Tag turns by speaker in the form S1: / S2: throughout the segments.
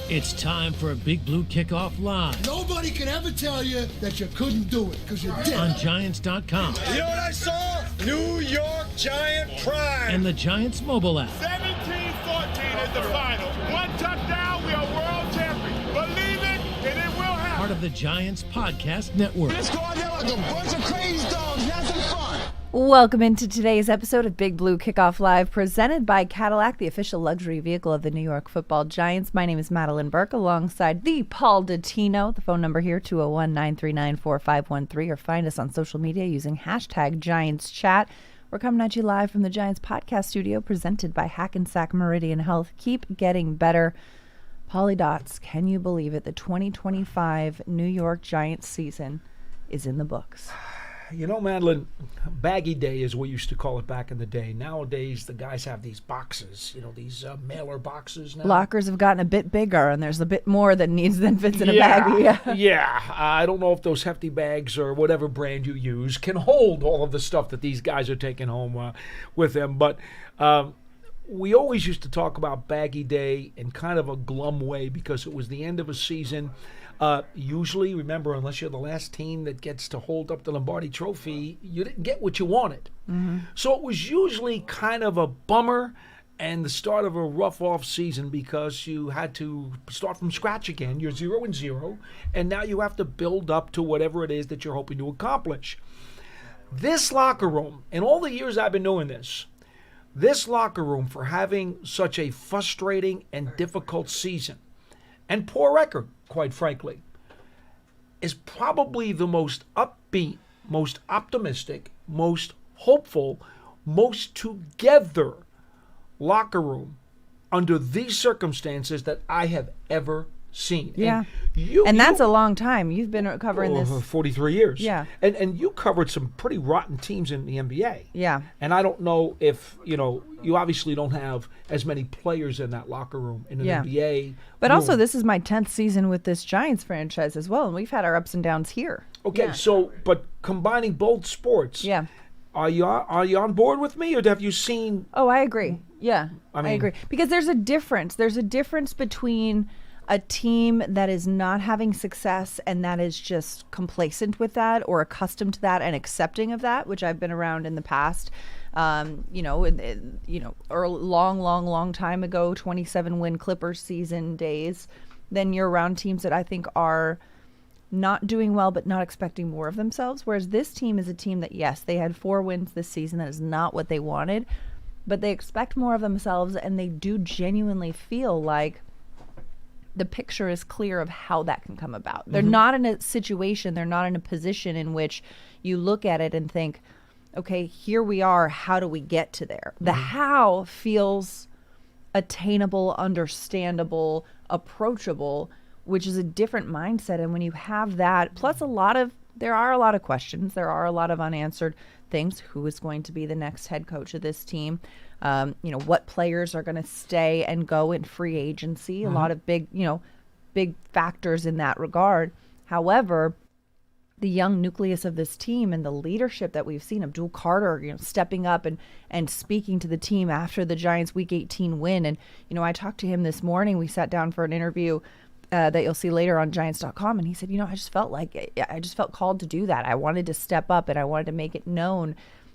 S1: It's time for a Big Blue Kickoff Live.
S2: Nobody can ever tell you that you couldn't do it, because you did.
S1: On Giants.com.
S3: You know what I saw? New York Giant pride.
S1: And the Giants mobile app.
S4: 17-14 is the final. One touchdown, we are world champions. Believe it, and it will happen.
S1: Part of the Giants Podcast Network.
S5: Let's go out there like a bunch of crazy dogs. Have some fun.
S6: Welcome into today's episode of Big Blue Kickoff Live, presented by Cadillac, the official luxury vehicle of the New York Football Giants. My name is Madeline Burke, alongside the Paul Dottino. The phone number here, 201-939-4513, or find us on social media using hashtag GiantsChat. We're coming at you live from the Giants Podcast Studio, presented by Hackensack Meridian Health. Keep getting better. Paulie Dots, can you believe it? The 2025 New York Giants season is in the books.
S7: You know, Madeline, baggy day is what we used to call it back in the day. Nowadays, the guys have these boxes, these mailer boxes now.
S6: Lockers have gotten a bit bigger, and there's a bit more than fits in a baggie.
S7: Yeah. I don't know if those hefty bags or whatever brand you use can hold all of the stuff that these guys are taking home with them. But we always used to talk about baggy day in kind of a glum way because it was the end of a season. Usually, remember, unless you're the last team that gets to hold up the Lombardi Trophy, you didn't get what you wanted. Mm-hmm. So it was usually kind of a bummer and the start of a rough off season because you had to start from scratch again. You're 0-0, and now you have to build up to whatever it is that you're hoping to accomplish. This locker room, in all the years I've been doing this locker room, for having such a frustrating and difficult season and poor record, quite frankly, is probably the most upbeat, most optimistic, most hopeful, most together locker room under these circumstances that I have ever seen.
S6: Yeah. And that's a long time. You've been covering this.
S7: 43 years.
S6: Yeah.
S7: And you covered some pretty rotten teams in the NBA.
S6: Yeah.
S7: And I don't know if, you obviously don't have as many players in that locker room in an NBA.
S6: But also, this is my 10th season with this Giants franchise as well, and we've had our ups and downs here.
S7: Okay, so, but combining both sports.
S6: Yeah.
S7: Are you on board with me, or have you seen?
S6: Oh, I agree. Yeah, I agree. Because there's a difference. There's a difference between a team that is not having success and that is just complacent with that or accustomed to that and accepting of that, which I've been around in the past. Or long time ago, 27-win Clippers season days. Then you're around teams that I think are not doing well but not expecting more of themselves. Whereas this team is a team that, yes, they had 4 wins this season. That is not what they wanted. But they expect more of themselves, and they do genuinely feel like the picture is clear of how that can come about. They're not in a situation, they're not in a position in which you look at it and think, okay, here we are, how do we get to there? The how feels attainable, understandable, approachable, which is a different mindset. And when you have that, plus there are a lot of questions, there are a lot of unanswered things. Who is going to be the next head coach of this team? What players are going to stay and go in free agency? A lot of big factors in that regard. However, the young nucleus of this team and the leadership that we've seen, Abdul Carter, stepping up and speaking to the team after the Giants Week 18 win. And, I talked to him this morning. We sat down for an interview that you'll see later on Giants.com. And he said, I just felt called to do that. I wanted to step up and I wanted to make it known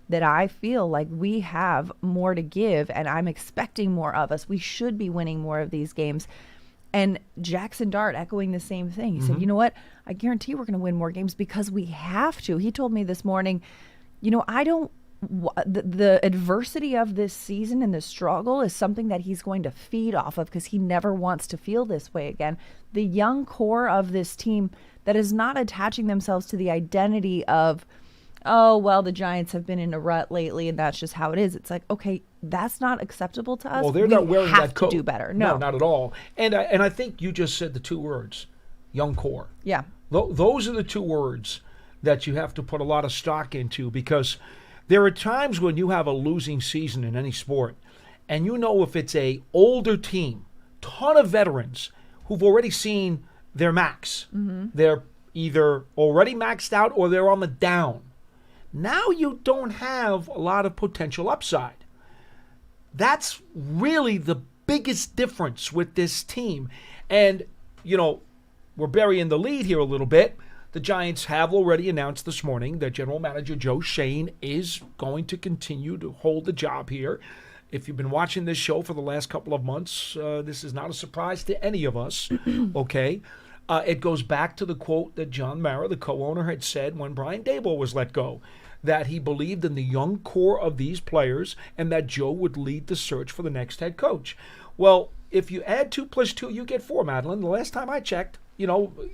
S6: that I feel like we have more to give and I'm expecting more of us. We should be winning more of these games. And Jackson Dart echoing the same thing. He said, you know what? I guarantee we're going to win more games because we have to. He told me this morning, the adversity of this season and the struggle is something that he's going to feed off of because he never wants to feel this way again. The young core of this team that is not attaching themselves to the identity of, oh, well, the Giants have been in a rut lately and that's just how it is. It's like, okay, that's not acceptable to us.
S7: Well, they're not wearing that coat.
S6: We have to do better. No,
S7: not at all. And I think you just said the 2 words, young core.
S6: Yeah.
S7: Those are the 2 words that you have to put a lot of stock into because there are times when you have a losing season in any sport and if it's a older team, ton of veterans who've already seen their max. They're either already maxed out or they're on the down. now you don't have a lot of potential upside. That's really the biggest difference with this team. And, we're burying the lead here a little bit. The Giants have already announced this morning that General Manager Joe Schoen is going to continue to hold the job here. If you've been watching this show for the last couple of months, this is not a surprise to any of us, okay? It goes back to the quote that John Mara, the co-owner, had said when Brian Daboll was let go, that he believed in the young core of these players and that Joe would lead the search for the next head coach. Well, if you add 2 + 2, you get 4, Madeline. The last time I checked,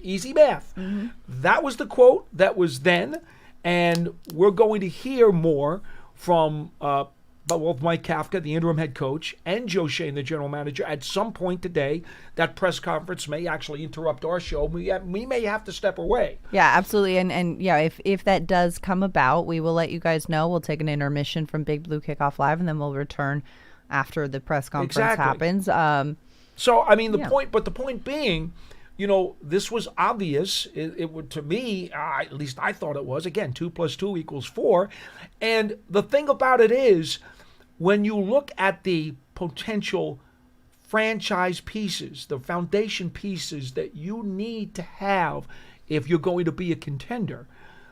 S7: easy math. Mm-hmm. That was the quote that was then, and we're going to hear more from both Mike Kafka, the interim head coach, and Joe Schoen, the general manager, at some point today. That press conference may actually interrupt our show. We may have to step away.
S6: Yeah, absolutely. And if that does come about, we will let you guys know. We'll take an intermission from Big Blue Kickoff Live, and then we'll return after the press conference happens.
S7: The point being, this was obvious. It would, to me, at least I thought it was. Again, 2 + 2 = 4. And the thing about it is, when you look at the potential franchise pieces, the foundation pieces that you need to have if you're going to be a contender,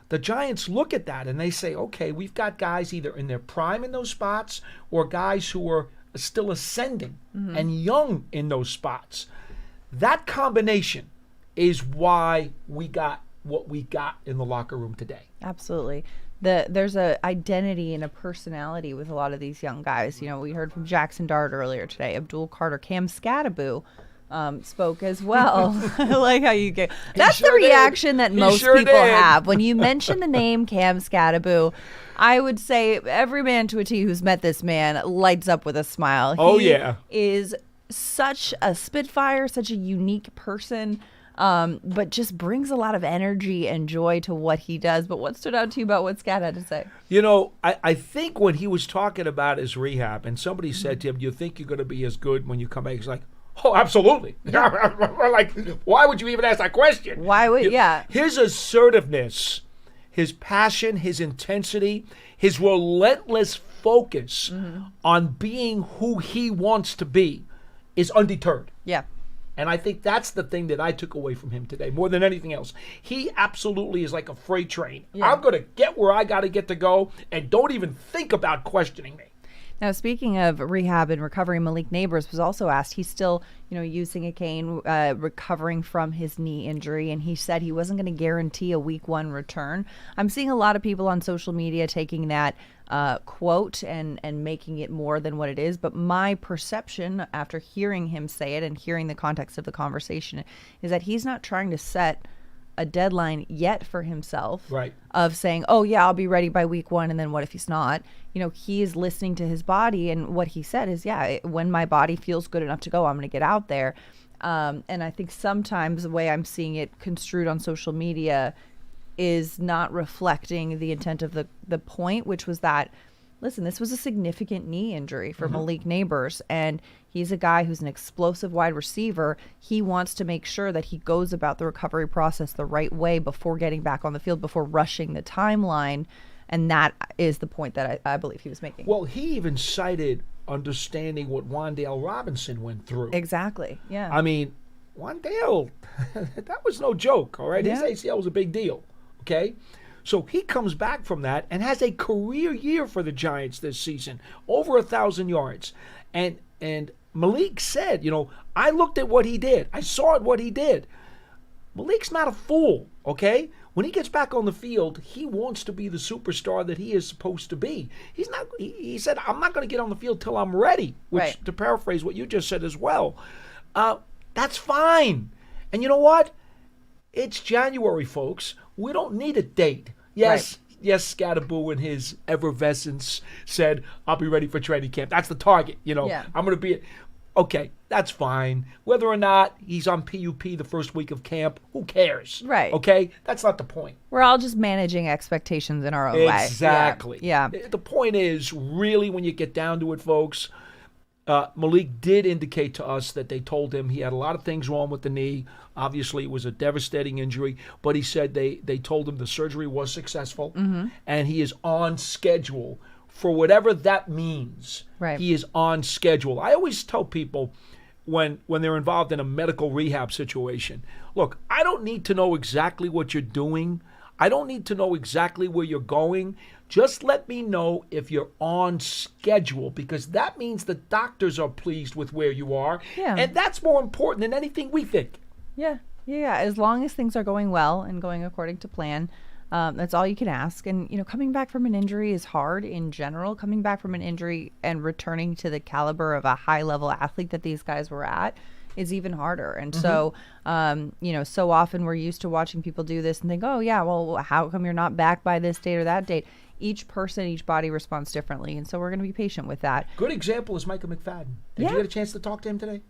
S7: the Giants look at that and they say, okay, we've got guys either in their prime in those spots or guys who are still ascending and young in those spots. That combination is why we got what we got in the locker room today.
S6: Absolutely. There's a identity and a personality with a lot of these young guys. We heard from Jackson Dart earlier today. Abdul Carter, Cam Scadaboo spoke as well. I like how you get. That's the reaction that most people have when you mention the name Cam Scadaboo. I would say every man to a T who's met this man lights up with a smile. He is such a spitfire, such a unique person. But just brings a lot of energy and joy to what he does. But what stood out to you about what Scad had to say?
S7: I think when he was talking about his rehab and somebody said to him, do you think you're going to be as good when you come back? He's like, oh, absolutely. Like, why would you even ask that question?
S6: Why would,
S7: His assertiveness, his passion, his intensity, his relentless focus on being who he wants to be is undeterred.
S6: Yeah.
S7: And I think that's the thing that I took away from him today, more than anything else. He absolutely is like a freight train. Yeah. I'm going to get where I got to get to go, and don't even think about questioning me.
S6: Now, speaking of rehab and recovery, Malik Neighbors was also asked. He's still, using a cane, recovering from his knee injury, and he said he wasn't going to guarantee a week 1 return. I'm seeing a lot of people on social media taking that quote and making it more than what it is. But my perception after hearing him say it and hearing the context of the conversation is that he's not trying to set a deadline yet for himself,
S7: right,
S6: of saying, oh yeah, I'll be ready by week 1, and then what if he's not? He is listening to his body, and what he said is, when my body feels good enough to go, I'm going to get out there. And I think sometimes the way I'm seeing it construed on social media is not reflecting the intent of the point, which was that, listen, this was a significant knee injury for Malik Neighbors, and he's a guy who's an explosive wide receiver. He wants to make sure that he goes about the recovery process the right way before getting back on the field, before rushing the timeline, and that is the point that I believe he was making.
S7: Well, he even cited understanding what Wan'Dale Robinson went through.
S6: Exactly, yeah.
S7: I mean, Wan'Dale, that was no joke, all right?
S6: Yeah.
S7: His ACL was a big deal, okay? So he comes back from that and has a career year for the Giants this season, over 1,000 yards. And Malik said, I looked at what he did. I saw what he did. Malik's not a fool, okay? When he gets back on the field, he wants to be the superstar that he is supposed to be. He's not. He said, I'm not going to get on the field till I'm ready, which,
S6: right,
S7: to paraphrase what you just said as well, that's fine. And you know what? It's January, folks. We don't need a date. Yes, right. Yes, Scadaboo in his effervescence said, I'll be ready for training camp. That's the target,
S6: Yeah.
S7: I'm going to be okay, that's fine. Whether or not he's on PUP the first week of camp, who cares?
S6: Right.
S7: Okay? That's not the point.
S6: We're all just managing expectations in our own way.
S7: Exactly.
S6: Yeah.
S7: The point is, really, when you get down to it, folks, Malik did indicate to us that they told him he had a lot of things wrong with the knee. Obviously, it was a devastating injury, but he said they told him the surgery was successful, and he is on schedule for whatever that means.
S6: Right.
S7: He is on schedule. I always tell people when they're involved in a medical rehab situation, look, I don't need to know exactly what you're doing. I don't need to know exactly where you're going. Just let me know if you're on schedule, because that means the doctors are pleased with where you are.
S6: Yeah.
S7: And that's more important than anything we think.
S6: Yeah. As long as things are going well and going according to plan, that's all you can ask. And, coming back from an injury is hard in general. Coming back from an injury and returning to the caliber of a high-level athlete that these guys were at is even harder. And so, so often we're used to watching people do this and think, oh, yeah, well, how come you're not back by this date or that date? Each person, each body responds differently. And so we're going to be patient with that.
S7: Good example is Micah McFadden. Did you get a chance to talk to him today?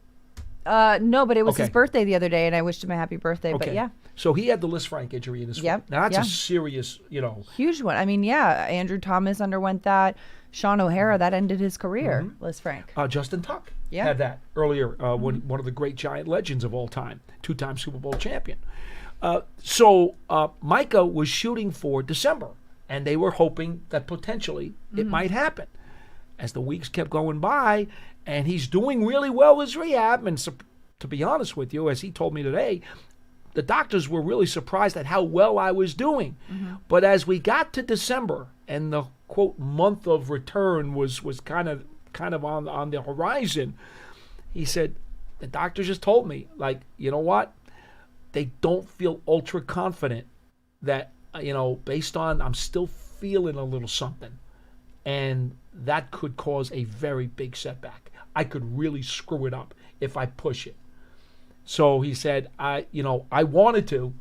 S6: No, but it was his birthday the other day, and I wished him a happy birthday.
S7: Okay.
S6: But yeah.
S7: So he had the Liz Frank injury in his foot. Now that's a serious,
S6: huge one. I mean, Andrew Thomas underwent that. Sean O'Hara, that ended his career. Liz Frank.
S7: Justin Tuck had that earlier. One of the great Giant legends of all time, 2-time Super Bowl champion. So Micah was shooting for December, and they were hoping that potentially it might happen. As the weeks kept going by, and he's doing really well with his rehab, and to be honest with you, as he told me today, the doctors were really surprised at how well I was doing. But as we got to December, and the quote month of return was kind of on the horizon, he said, the doctors just told me, like, you know what? They don't feel ultra confident that, based on I'm still feeling a little something. And that could cause a very big setback. I could really screw it up if I push it. So he said, I wanted to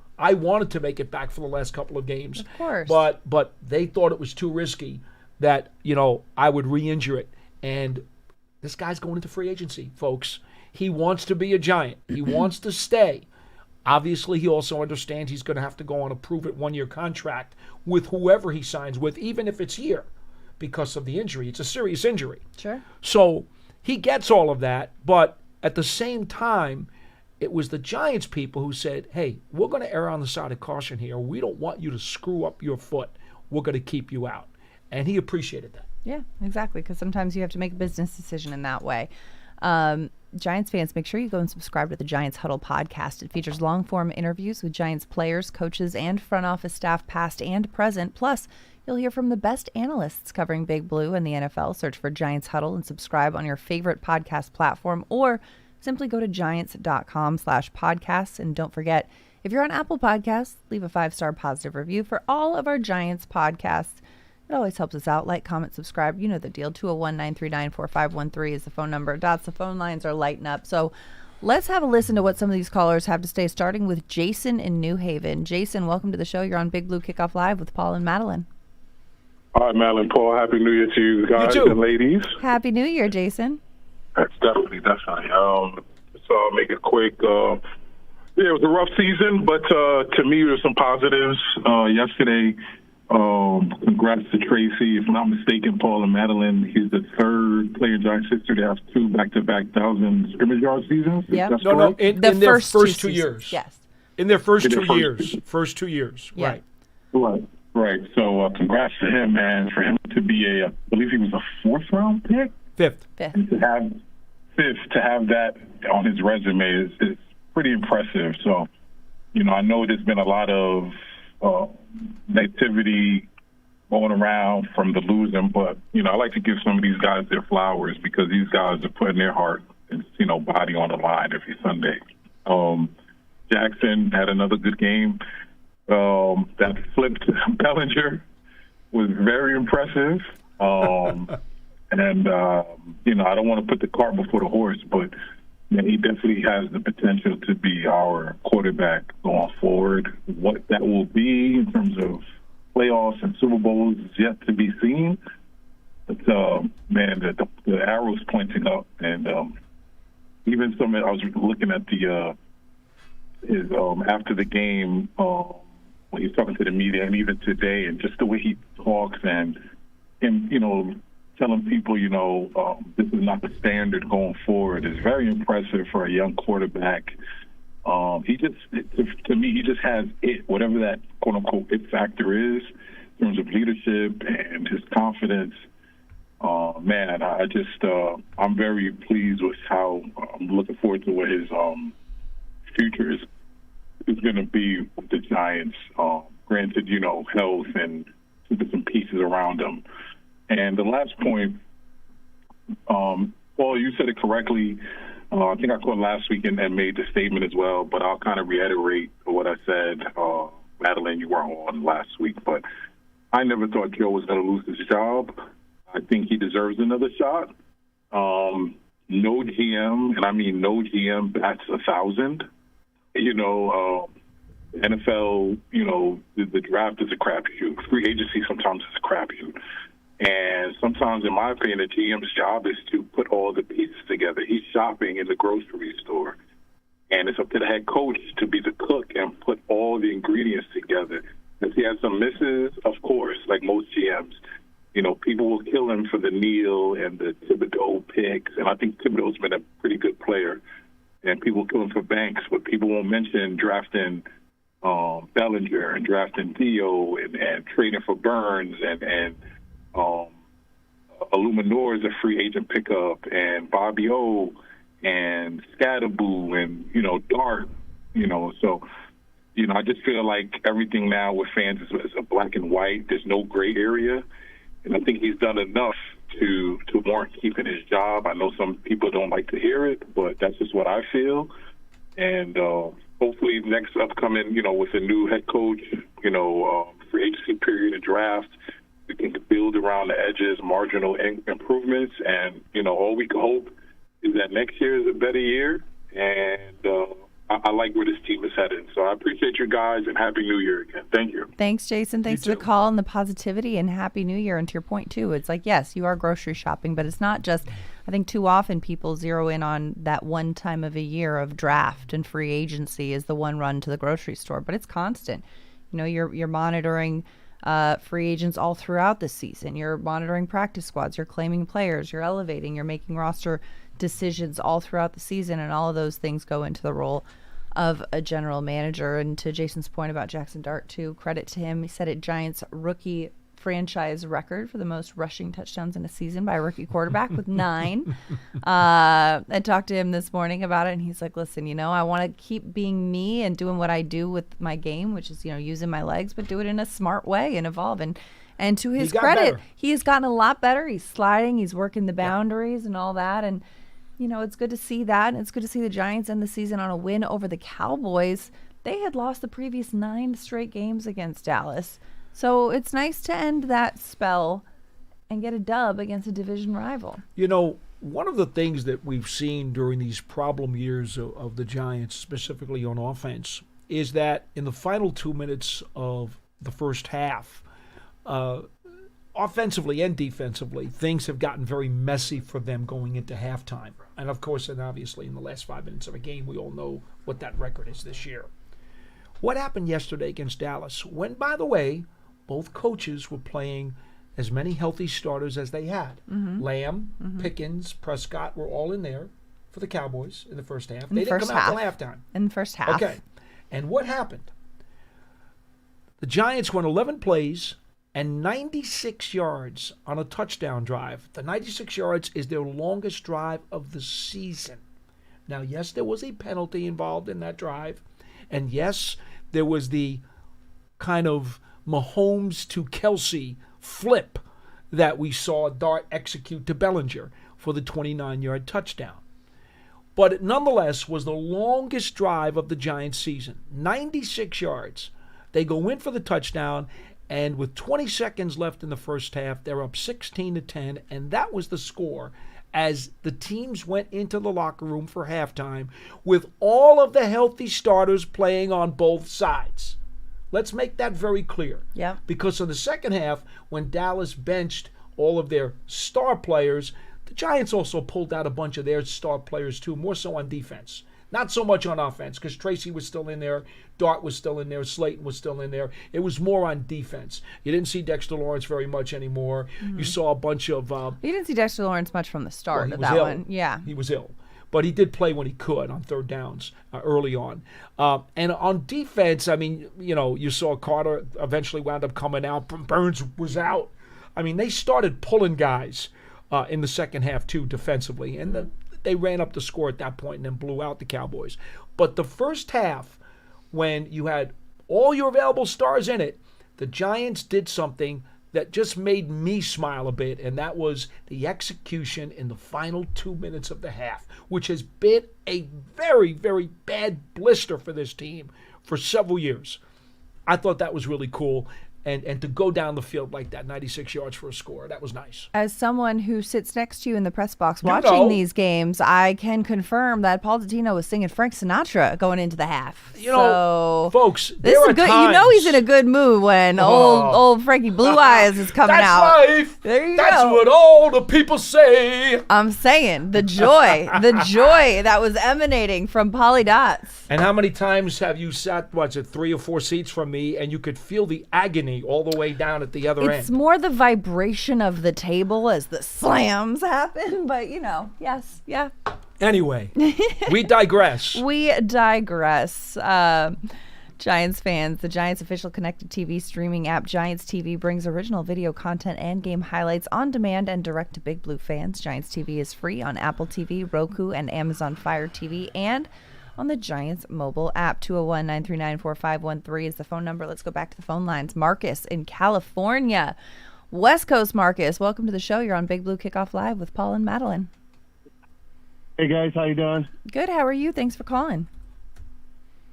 S7: make it back for the last couple of games.
S6: Of course.
S7: But they thought it was too risky that, I would re-injure it. And this guy's going into free agency, folks. He wants to be a Giant. He wants to stay. Obviously, he also understands he's going to have to go on a prove-it one-year contract with whoever he signs with, even if it's here, because of the injury. It's a serious injury.
S6: Sure.
S7: So he gets all of that, but at the same time, it was the Giants people who said, hey, we're going to err on the side of caution here. We don't want you to screw up your foot. We're going to keep you out. And he appreciated that.
S6: Yeah, exactly, because sometimes you have to make a business decision in that way. Giants fans, make sure you go and subscribe to the Giants Huddle podcast. It features long-form interviews with Giants players, coaches, and front office staff past and present. Plus, you'll hear from the best analysts covering Big Blue and the NFL. Search for Giants Huddle and subscribe on your favorite podcast platform, or simply go to giants.com/podcasts. And don't forget, if you're on Apple Podcasts, leave a 5-star positive review for all of our Giants podcasts. It always helps us out. Like, comment, subscribe. You know the deal. 201-939-4513 is the phone number. Dots, the phone lines are lighting up. So let's have a listen to what some of these callers have to say, starting with Jason in New Haven. Jason, welcome to the show. You're on Big Blue Kickoff Live with Paul and Madeline.
S8: All right, Madeline, Paul, Happy New Year to you guys and ladies.
S6: Happy New Year, Jason.
S8: Definitely. So I'll make it quick. It was a rough season, but to me, there's some positives. Yesterday, congrats to Tracy. If I'm not mistaken, Paul and Madeline, he's the third player in Giants history to have 2 back-to-back 1,000 scrimmage yard seasons.
S6: Yeah.
S7: No, in their first 2 years.
S6: Yes.
S7: In their first 2 years. First 2 years,
S6: yeah.
S8: Right. So congrats to him, man, for him to be I believe he was a 4th-round pick?
S7: Fifth.
S8: And to have that on his resume is pretty impressive. So, I know there's been a lot of negativity going around from the losing, but, I like to give some of these guys their flowers because these guys are putting their heart and, body on the line every Sunday. Jackson had another good game. That flipped Bellinger was very impressive. And, I don't want to put the cart before the horse, but he definitely has the potential to be our quarterback going forward. What that will be in terms of playoffs and Super Bowls is yet to be seen. But, the arrow's pointing up. And even I was looking at his after the game when he's talking to the media, and even today, and just the way he talks and telling people, this is not the standard going forward is very impressive for a young quarterback. To me, he just has it, whatever that quote unquote it factor is in terms of leadership and his confidence. Man, I'm very pleased with how I'm looking forward to what his future is going to be with the Giants. Granted, health and some pieces around him. And the last point, Paul, you said it correctly. I think I called last week and made the statement as well, but I'll kind of reiterate what I said. Madeline, you weren't on last week, but I never thought Joe was going to lose his job. I think he deserves another shot. No GM, and I mean no GM, bats 1,000. NFL, the draft is a crapshoot. Free agency sometimes is a crapshoot. And sometimes, in my opinion, the GM's job is to put all the pieces together. He's shopping in the grocery store. And it's up to the head coach to be the cook and put all the ingredients together. If he has some misses, of course, like most GMs, people will kill him for the Neal and the Thibodeau picks. And I think Thibodeau's been a pretty good player. And people will kill him for Banks, but people won't mention drafting Bellinger and drafting Theo and trading for Burns and Illuminor is a free agent pickup, and Bobby O and Scatterboo and, Dart, So, I just feel like everything now with fans is a black and white. There's no gray area. And I think he's done enough to warrant keeping his job. I know some people don't like to hear it, but that's just what I feel. And hopefully next upcoming, with a new head coach, free agency period and draft, we can build around the edges, marginal improvements. And, all we can hope is that next year is a better year. And I like where this team is headed. So I appreciate you guys, and Happy New Year again. Thank you.
S6: Thanks, Jason. Thanks for the call and the positivity, and Happy New Year. And to your point, too, it's like, yes, you are grocery shopping, but it's not just, I think too often people zero in on that one time of a year of draft and free agency is the one run to the grocery store, but it's constant. You're monitoring free agents all throughout the season. You're monitoring practice squads. You're claiming players. You're elevating. You're making roster decisions all throughout the season, and all of those things go into the role of a general manager. And to Jason's point about Jackson Dart, too, credit to him. He set a Giants rookie franchise record for the most rushing touchdowns in a season by a rookie quarterback with 9. I talked to him this morning about it, and he's like, listen, I want to keep being me and doing what I do with my game, which is, using my legs, but do it in a smart way and evolve. And to his credit, he has gotten a lot better. He's sliding, he's working the boundaries and all that. And, it's good to see that. And it's good to see the Giants end the season on a win over the Cowboys. They had lost the previous 9 straight games against Dallas. So it's nice to end that spell and get a dub against a division rival.
S7: One of the things that we've seen during these problem years of the Giants, specifically on offense, is that in the final 2 minutes of the first half, offensively and defensively, things have gotten very messy for them going into halftime. And, of course, and obviously in the last 5 minutes of a game, we all know what that record is this year. What happened yesterday against Dallas, when, by the way, both coaches were playing as many healthy starters as they had. Mm-hmm. Lamb, Pickens, Prescott were all in there for the Cowboys in the first half. They didn't come out till halftime.
S6: In the first half.
S7: Okay. And what happened? The Giants went 11 plays and 96 yards on a touchdown drive. The 96 yards is their longest drive of the season. Now, yes, there was a penalty involved in that drive. And yes, there was the kind of Mahomes to Kelsey flip that we saw Dart execute to Bellinger for the 29-yard touchdown. But it nonetheless was the longest drive of the Giants season, 96 yards. They go in for the touchdown, and with 20 seconds left in the first half, they're up 16-10, and that was the score as the teams went into the locker room for halftime with all of the healthy starters playing on both sides. Let's make that very clear.
S6: Yeah.
S7: Because in the second half, when Dallas benched all of their star players, the Giants also pulled out a bunch of their star players too, more so on defense. Not so much on offense because Tracy was still in there, Dart was still in there, Slayton was still in there. It was more on defense. You didn't see Dexter Lawrence very much anymore. You saw a bunch of...
S6: You didn't see Dexter Lawrence much from the start of that
S7: ill.
S6: one. Yeah.
S7: He was ill. But he did play when he could on third downs early on. And on defense, I mean, you saw Carter eventually wound up coming out. Burns was out. I mean, they started pulling guys in the second half, too, defensively. And they ran up the score at that point and then blew out the Cowboys. But the first half, when you had all your available stars in it, the Giants did something that just made me smile a bit, and that was the execution in the final 2 minutes of the half, which has been a very, very bad blister for this team for several years. I thought that was really cool. And to go down the field like that, 96 yards for a score, that was nice.
S6: As someone who sits next to you in the press box watching these games, I can confirm that Paul Dottino was singing Frank Sinatra going into the half.
S7: Folks,
S6: this is good.
S7: times.
S6: He's in a good mood when old Frankie Blue Eyes is coming out.
S7: That's life.
S6: There you
S7: That's
S6: go.
S7: what all the people say.
S6: I'm saying the joy that was emanating from Polly Dots.
S7: And how many times have you sat, 3 or 4 seats from me, and you could feel the agony all the way down at the other end?
S6: It's more the vibration of the table as the slams happen, but yes, yeah.
S7: Anyway, we digress.
S6: Giants fans, the Giants official connected TV streaming app Giants TV brings original video content and game highlights on demand and direct to Big Blue fans. Giants TV is free on Apple TV, Roku, and Amazon Fire TV, and on the Giants mobile app. 201-939-4513 is the phone number. Let's go back to the phone lines. Marcus in California. West Coast Marcus, welcome to the show. You're on Big Blue Kickoff Live with Paul and Madeline.
S9: Hey, guys. How you doing?
S6: Good. How are you? Thanks for calling.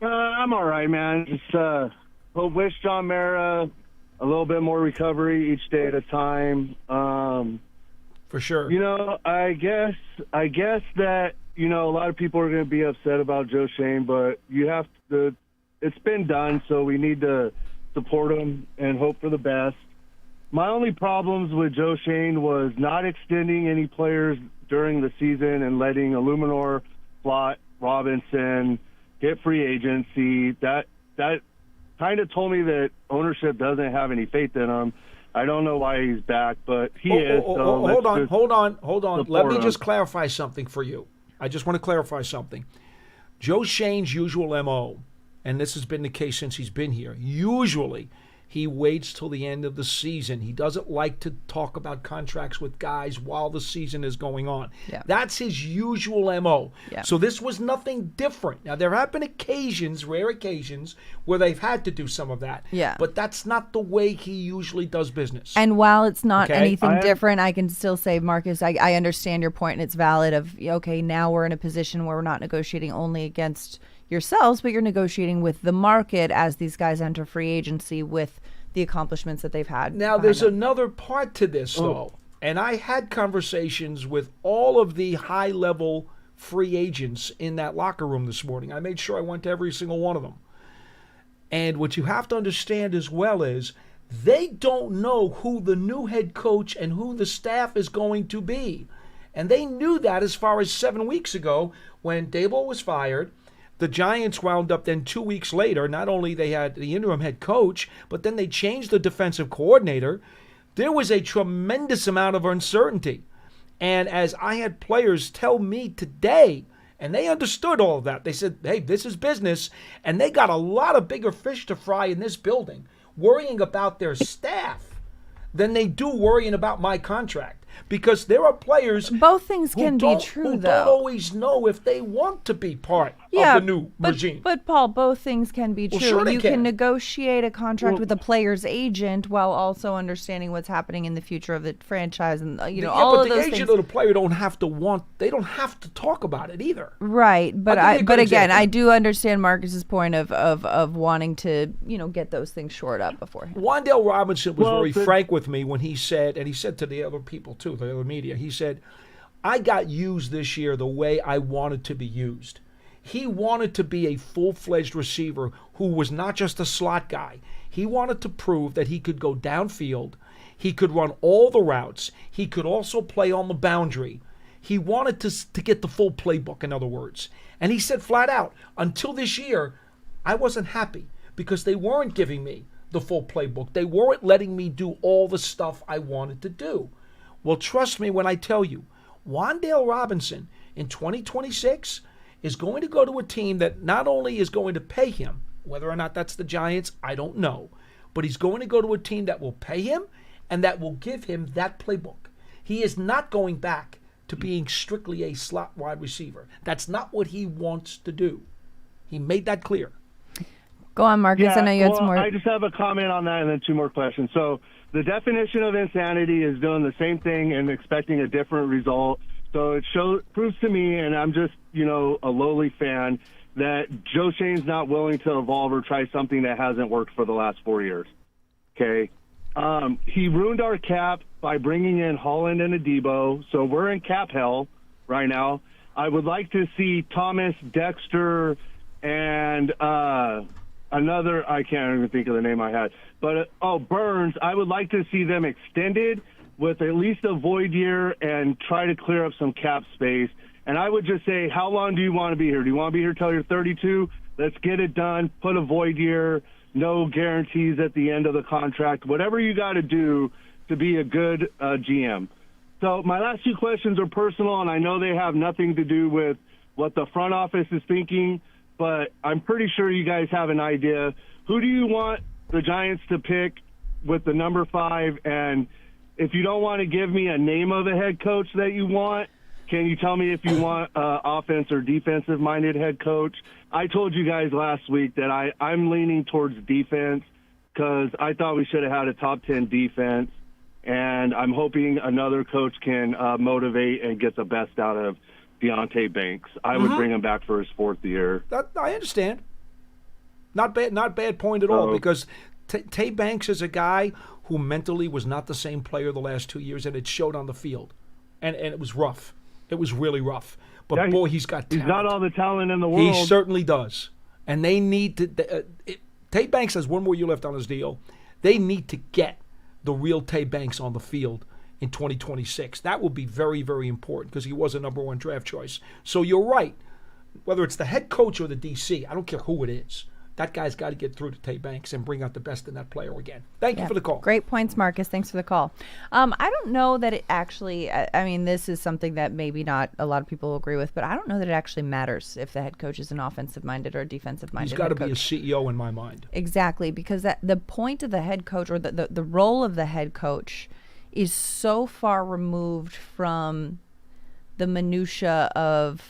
S9: I'm all right, man. Just wish John Mara a little bit more recovery each day at a time.
S7: For sure.
S9: I guess that a lot of people are going to be upset about Joe Shane, but it's been done, so we need to support him and hope for the best. My only problems with Joe Shane was not extending any players during the season and letting Illuminor, Flott, Robinson get free agency. That kind of told me that ownership doesn't have any faith in him. I don't know why he's back, but he is.
S7: Hold on. Let me just
S9: him.
S7: clarify something for you. I just want to clarify something. Joe Shane's usual MO, and this has been the case since he's been here, usually he waits till the end of the season. He doesn't like to talk about contracts with guys while the season is going on.
S6: Yeah.
S7: That's his usual MO.
S6: Yeah.
S7: So this was nothing different. Now, there have been rare occasions, where they've had to do some of that.
S6: Yeah.
S7: But that's not the way he usually does business.
S6: And while it's not
S7: Okay.
S6: anything different, I can still say, Marcus, I understand your point, and it's valid of, okay, now we're in a position where we're not negotiating only against yourselves, but you're negotiating with the market as these guys enter free agency with the accomplishments that they've had.
S7: Now, there's another part to this, though. And I had conversations with all of the high-level free agents in that locker room this morning. I made sure I went to every single one of them. And what you have to understand as well is they don't know who the new head coach and who the staff is going to be. And they knew that as far as 7 weeks ago when Daboll was fired. The Giants wound up then 2 weeks later, not only they had the interim head coach, but then they changed the defensive coordinator. There was a tremendous amount of uncertainty. And as I had players tell me today, and they understood all of that, they said, hey, this is business. And they got a lot of bigger fish to fry in this building, worrying about their staff than they do worrying about my contract. Because there are players
S6: both things can be true,
S7: who
S6: though.
S7: don't always know if they want to be part of the new regime.
S6: But Paul, both things can be true.
S7: Sure they
S6: you
S7: can.
S6: can negotiate a contract with a player's agent while also understanding what's happening in the future of the franchise, and all of those
S7: the agent
S6: things.
S7: of the player don't have to talk about it either.
S6: Right, but
S7: I'll give you a good
S6: again,
S7: example.
S6: I do understand Marcus's point of wanting to get those things shored up beforehand.
S7: Wandale Robinson was very frank with me when he said, and he said to the other people too, the other media, he said, I got used this year the way I wanted to be used. He wanted to be a full-fledged receiver who was not just a slot guy. He wanted to prove that he could go downfield. He could run all the routes. He could also play on the boundary. He wanted to get the full playbook, in other words. And he said flat out, until this year, I wasn't happy because they weren't giving me the full playbook. They weren't letting me do all the stuff I wanted to do. Well, trust me when I tell you, Wan'Dale Robinson in 2026 is going to go to a team that not only is going to pay him, whether or not that's the Giants, I don't know, but he's going to go to a team that will pay him and that will give him that playbook. He is not going back to being strictly a slot wide receiver. That's not what he wants to do. He made that clear.
S6: Go on, Marcus. I know you had some more.
S9: I just have a comment on that and then two more questions. So the definition of insanity is doing the same thing and expecting a different result. So it proves to me, and I'm just, a lowly fan, that Joe Shane's not willing to evolve or try something that hasn't worked for the last 4 years. Okay? He ruined our cap by bringing in Holland and Adebo, so we're in cap hell right now. I would like to see Thomas, Dexter, and another, I can't even think of the name I had, but, Burns. I would like to see them extended with at least a void year and try to clear up some cap space. And I would just say, how long do you want to be here? Do you want to be here till you're 32? Let's get it done. Put a void year, no guarantees at the end of the contract, whatever you got to do to be a good GM. So my last two questions are personal, and I know they have nothing to do with what the front office is thinking, but I'm pretty sure you guys have an idea. Who do you want the Giants to pick with the number 5? And if you don't want to give me a name of a head coach that you want, can you tell me if you want offense or defensive-minded head coach? I told you guys last week that I'm leaning towards defense because I thought we should have had a top 10 defense, and I'm hoping another coach can motivate and get the best out of Deontay Banks. I would bring him back for his 4th year.
S7: I understand. Not bad point at all, because Tay Banks is a guy who mentally was not the same player the last 2 years, and it showed on the field. And it was rough. It was really rough. But, yeah, boy, he's got talent.
S9: He's got all the talent in the world.
S7: He certainly does. And they need to Tay Banks has one more year left on his deal. They need to get the real Tay Banks on the field in 2026. That will be very, very important because he was a number 1 draft choice. So you're right. Whether it's the head coach or the DC, I don't care who it is. That guy's got to get through to Tay Banks and bring out the best in that player again. Thank you for the call.
S6: Great points, Marcus. Thanks for the call. I don't know that it actually, I mean, this is something that maybe not a lot of people will agree with, but I don't know that it actually matters if the head coach is an offensive-minded or defensive-minded
S7: head coach. He's got to be a CEO in my mind.
S6: Exactly, because the point of the head coach or the role of the head coach is so far removed from the minutia of,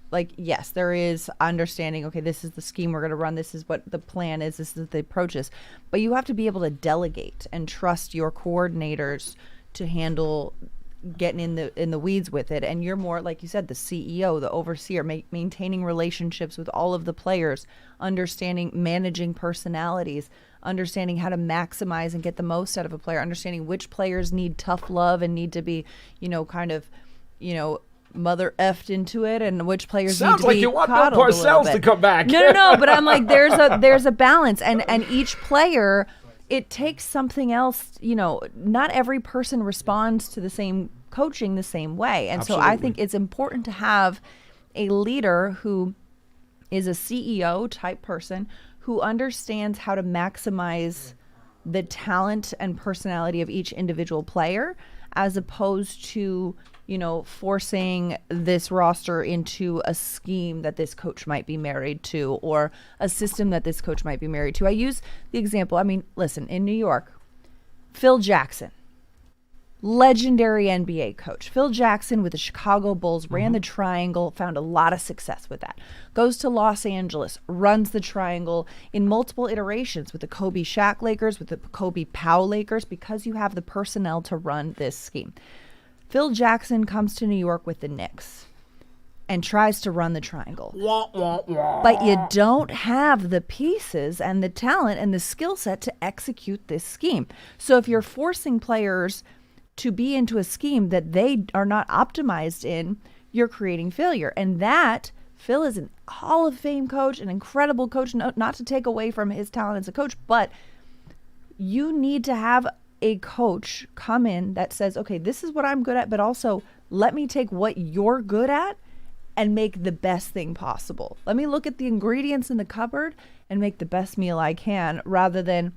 S6: like, yes, there is understanding, okay, this is the scheme we're going to run, this is what the plan is, this is the approaches. But you have to be able to delegate and trust your coordinators to handle getting in the weeds with it. And you're more, like you said, the CEO, the overseer, maintaining relationships with all of the players, understanding, managing personalities, understanding how to maximize and get the most out of a player, understanding which players need tough love and need to be, mother effed into it, and which players
S7: sounds
S6: need to
S7: like
S6: be
S7: you want Bill
S6: coddled
S7: Parcells to come back.
S6: No, but I'm like, there's a balance, and each player, it takes something else. Not every person responds to the same coaching the same way, and
S7: Absolutely.
S6: so I think it's important to have a leader who is a CEO type person who understands how to maximize the talent and personality of each individual player, as opposed to forcing this roster into a scheme that this coach might be married to or a system that this coach might be married to. I use the example, listen, in New York, Phil Jackson, legendary NBA coach. Phil Jackson with the Chicago Bulls ran the triangle, found a lot of success with that. Goes to Los Angeles, runs the triangle in multiple iterations with the Kobe Shaq Lakers, with the Kobe Powell Lakers, because you have the personnel to run this scheme. Phil Jackson comes to New York with the Knicks and tries to run the triangle. But you don't have the pieces and the talent and the skill set to execute this scheme. So if you're forcing players to be into a scheme that they are not optimized in, you're creating failure. And that, Phil is a Hall of Fame coach, an incredible coach, not to take away from his talent as a coach, but you need to have a coach come in that says, okay, this is what I'm good at, but also let me take what you're good at and make the best thing possible. Let me look at the ingredients in the cupboard and make the best meal I can, rather than,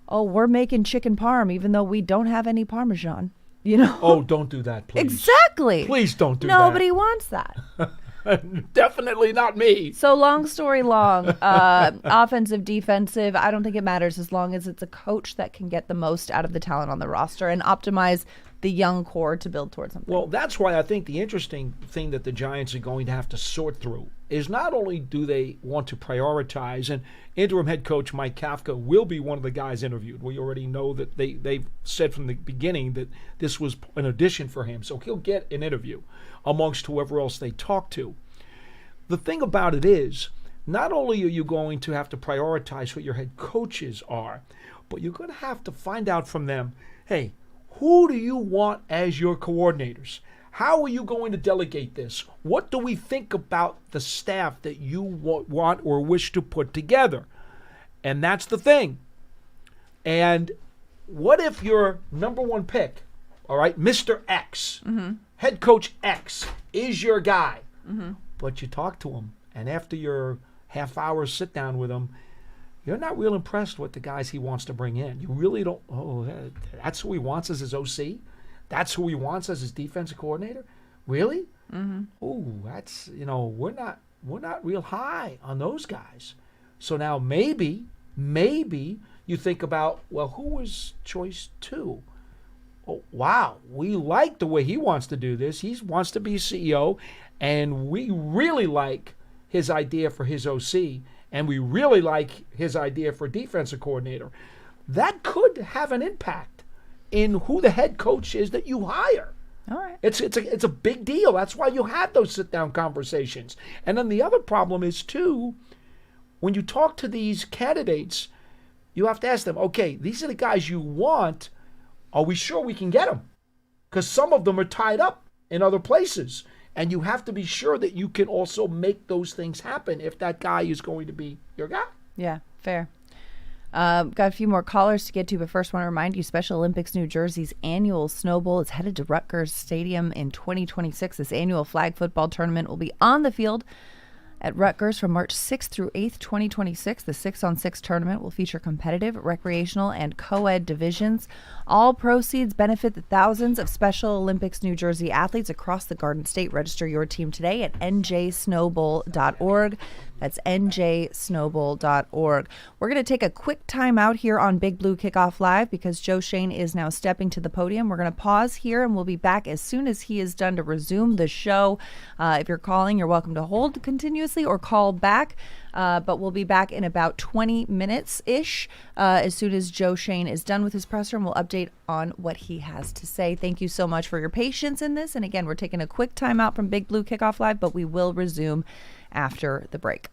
S6: oh, we're making chicken parm even though we don't have any Parmesan. You know?
S7: Oh, don't do that, please.
S6: Exactly.
S7: Please don't do
S6: Nobody wants that.
S7: that. Definitely not me.
S6: So long story long, offensive, defensive, I don't think it matters as long as it's a coach that can get the most out of the talent on the roster and optimize the young core to build towards something.
S7: Well, that's why I think the interesting thing that the Giants are going to have to sort through is not only do they want to prioritize, and interim head coach Mike Kafka will be one of the guys interviewed. We already know that they've said from the beginning that this was an audition for him, so he'll get an interview amongst whoever else they talk to. The thing about it is, not only are you going to have to prioritize who your head coaches are, but you're going to have to find out from them, hey, who do you want as your coordinators? How are you going to delegate this? What do we think about the staff that you want or wish to put together? And that's the thing. And what if your number one pick, all right, Mr. X, head coach X, is your guy, but you talk to him, and after your half-hour sit-down with him, you're not real impressed with the guys he wants to bring in. You really don't, that's who he wants as his OC? That's who he wants as his defensive coordinator? Really? Oh, that's, we're not real high on those guys. So now maybe you think about, well, who was choice 2? Oh, wow, we like the way he wants to do this. He wants to be CEO, and we really like his idea for his OC, and we really like his idea for defensive coordinator. That could have an impact in who the head coach is that you hire.
S6: All right.
S7: It's a big deal. That's why you have those sit-down conversations. And then the other problem is, too, when you talk to these candidates, you have to ask them, okay, these are the guys you want. Are we sure we can get them? Because some of them are tied up in other places. And you have to be sure that you can also make those things happen if that guy is going to be your guy.
S6: Yeah, fair. Got a few more callers to get to, but first want to remind you, Special Olympics New Jersey's annual Snow Bowl is headed to Rutgers Stadium in 2026. This annual flag football tournament will be on the field at Rutgers from March 6th through 8th, 2026. The 6-on-6 tournament will feature competitive, recreational, and co-ed divisions. All proceeds benefit the thousands of Special Olympics New Jersey athletes across the Garden State. Register your team today at njsnowbowl.org. That's njsnowbowl.org. We're going to take a quick time out here on Big Blue Kickoff Live because Joe Shane is now stepping to the podium. We're going to pause here and we'll be back as soon as he is done to resume the show. If you're calling, you're welcome to hold continuously or call back. But we'll be back in about 20 minutes-ish as soon as Joe Shane is done with his presser, and we'll update on what he has to say. Thank you so much for your patience in this. And again, we're taking a quick time out from Big Blue Kickoff Live, but we will resume after the break.